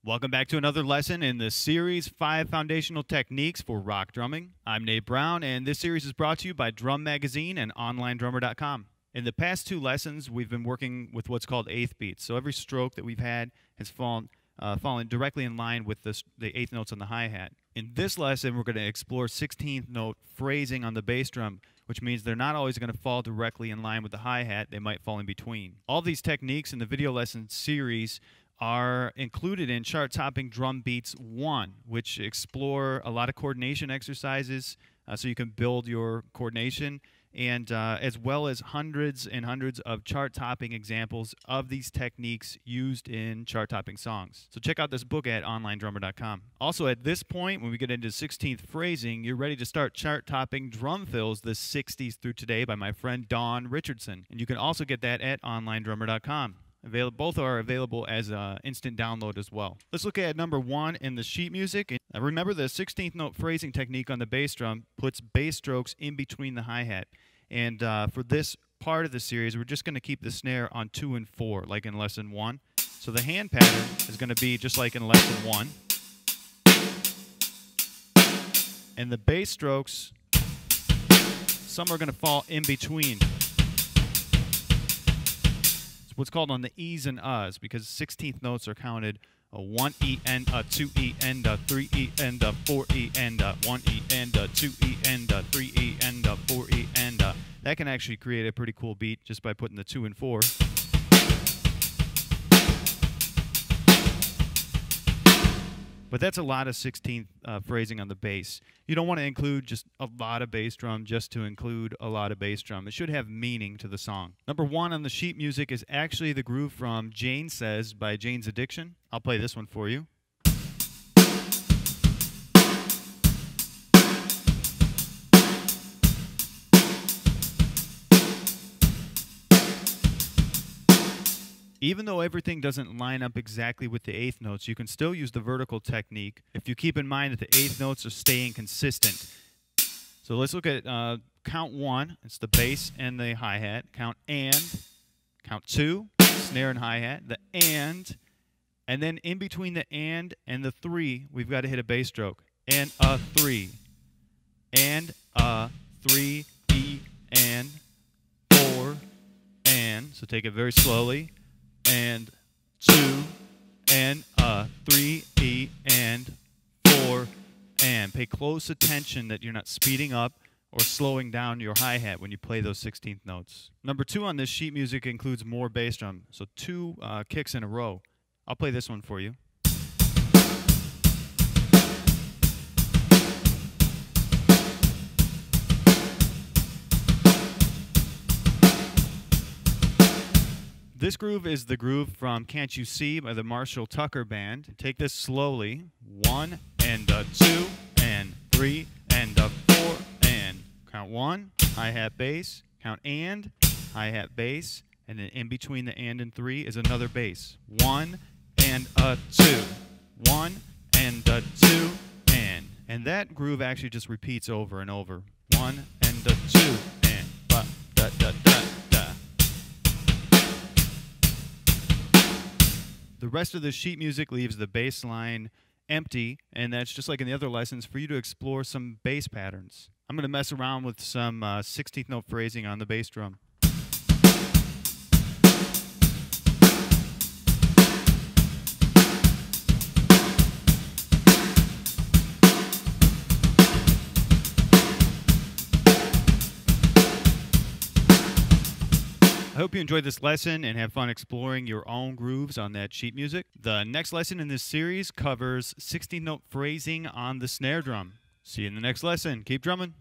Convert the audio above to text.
Welcome back to another lesson in the series 5 Foundational Techniques for Rock Drumming. I'm Nate Brown, and this series is brought to you by Drum Magazine and OnlineDrummer.com. In the past 2 lessons, we've been working with what's called eighth beats. So every stroke that we've had has fallen directly in line with the eighth notes on the hi-hat. In this lesson, we're going to explore 16th note phrasing on the bass drum, which means they're not always going to fall directly in line with the hi-hat. They might fall in between. All these techniques in the video lesson series are included in Chart Topping Drum Beats 1, which explore a lot of coordination exercises so you can build your coordination, and as well as hundreds and hundreds of chart-topping examples of these techniques used in chart-topping songs. So check out this book at OnlineDrummer.com. Also, at this point, when we get into 16th phrasing, you're ready to start chart-topping drum fills the 60s through today by my friend Dawn Richardson. And you can also get that at OnlineDrummer.com. Both are available as an instant download as well. Let's look at number 1 in the sheet music. Remember, the 16th note phrasing technique on the bass drum puts bass strokes in between the hi-hat. And for this part of the series, we're just going to keep the snare on 2 and 4, like in lesson 1. So the hand pattern is going to be just like in lesson 1. And the bass strokes, some are going to fall in between. What's called on the E's and U's, because 16th notes are counted a 1 E and a 2 E and a 3 E and a 4 E and a 1 E and a 2 E and a 3 E and a 4 E and a. That can actually create a pretty cool beat just by putting the 2 and 4. But that's a lot of 16th phrasing on the bass. You don't want to include just a lot of bass drum just to include a lot of bass drum. It should have meaning to the song. Number 1 on the sheet music is actually the groove from Jane Says by Jane's Addiction. I'll play this one for you. Even though everything doesn't line up exactly with the eighth notes, you can still use the vertical technique if you keep in mind that the eighth notes are staying consistent. So let's look at count 1. It's the bass and the hi-hat. Count 2, snare and hi-hat. The and then in between the and the 3, we've got to hit a bass stroke. And a 3. And a 3, E, and 4, and. So take it very slowly. And 2, and 3, E, and 4, and. Pay close attention that you're not speeding up or slowing down your hi-hat when you play those 16th notes. Number 2 on this sheet music includes more bass drum, so 2 kicks in a row. I'll play this one for you. This groove is the groove from Can't You See by the Marshall Tucker Band. Take this slowly. 1 and a 2 and 3 and a 4 and. Count 1, hi-hat bass. Count and, hi-hat bass. And then in between the and 3 is another bass. 1 and a 2. 1 and a 2 and. And that groove actually just repeats over and over. 1 and a 2 and. Ba, da, da, da. The rest of the sheet music leaves the bass line empty, and that's just like in the other lessons for you to explore some bass patterns. I'm going to mess around with some 16th note phrasing on the bass drum. I hope you enjoyed this lesson and have fun exploring your own grooves on that sheet music. The next lesson in this series covers 16th note phrasing on the snare drum. See you in the next lesson. Keep drumming.